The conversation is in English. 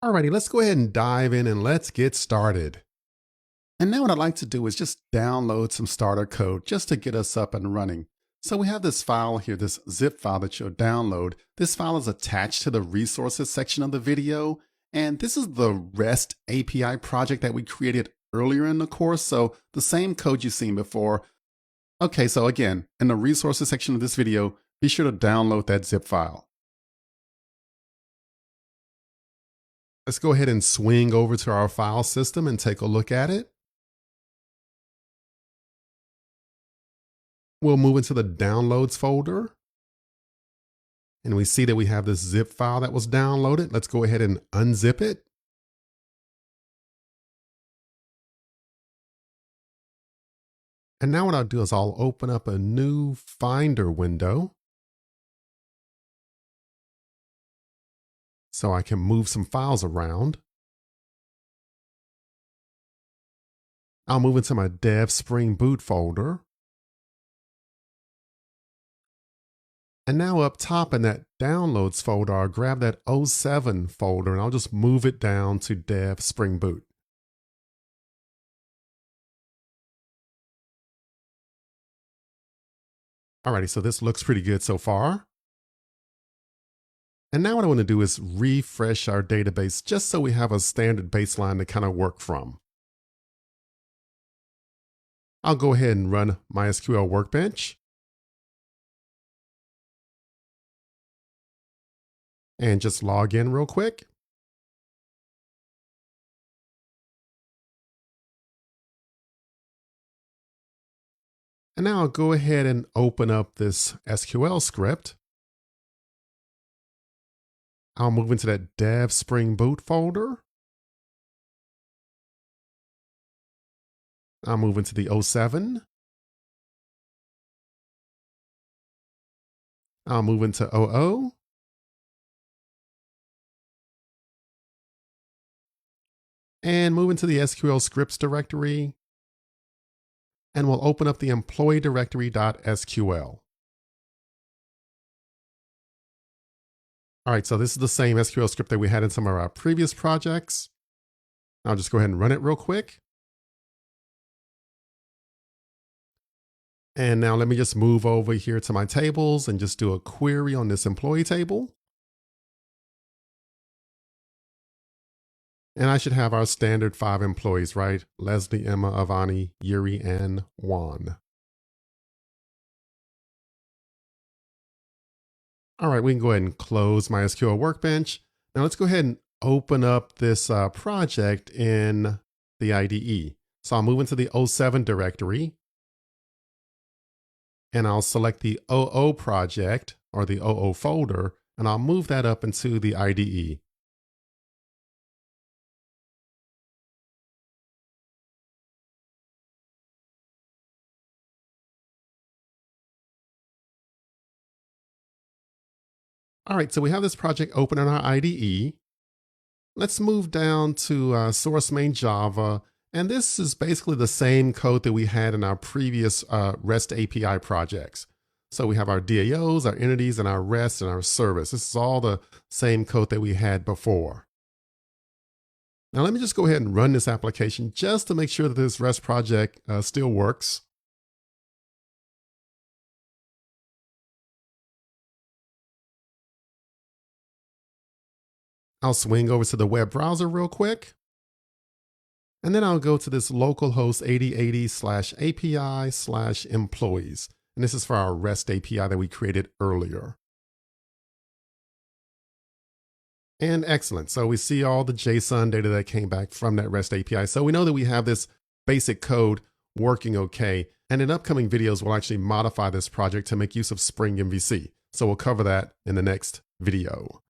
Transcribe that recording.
Alrighty, let's go ahead and dive in and let's get started. And now what I'd like to do is just download some starter code just to get us up and running. So we have this file here, this zip file that you'll download. This file is attached to the resources section of the video. And this is the REST API project that we created earlier in the course. So the same code you've seen before. Okay, so again, in the resources section of this video, be sure to download that zip file. Let's go ahead and swing over to our file system and take a look at it. We'll move into the downloads folder. And we see that we have this zip file that was downloaded. Let's go ahead and unzip it. And now what I'll do is I'll open up a new Finder window, so I can move some files around. I'll move into my Dev Spring Boot folder. And now up top in that Downloads folder, I'll grab that 07 folder and I'll just move it down to Dev Spring Boot. Alrighty, so this looks pretty good so far. And now what I want to do is refresh our database just so we have a standard baseline to kind of work from. I'll go ahead and run MySQL Workbench. And just log in real quick. And now I'll go ahead and open up this SQL script. I'll move into that Dev Spring Boot folder. I'll move into the 07. I'll move into 00. And move into the SQL scripts directory. And we'll open up the employee directory.sql. All right, so this is the same SQL script that we had in some of our previous projects. I'll just go ahead and run it real quick. And now let me just move over here to my tables and just do a query on this employee table. And I should have our standard 5 employees, right? Leslie, Emma, Avani, Yuri, and Juan. All right, we can go ahead and close MySQL Workbench. Now let's go ahead and open up this project in the IDE. So I'll move into the 07 directory. And I'll select the 00 project or the 00 folder, and I'll move that up into the IDE. All right, so we have this project open in our IDE. Let's move down to source main Java. And this is basically the same code that we had in our previous REST API projects. So we have our DAOs, our entities, and our REST and our service. This is all the same code that we had before. Now let me just go ahead and run this application just to make sure that this REST project still works. I'll swing over to the web browser real quick. And then I'll go to this localhost 8080/API/employees. And this is for our REST API that we created earlier. And excellent. So we see all the JSON data that came back from that REST API. So we know that we have this basic code working okay. And in upcoming videos, we'll actually modify this project to make use of Spring MVC. So we'll cover that in the next video.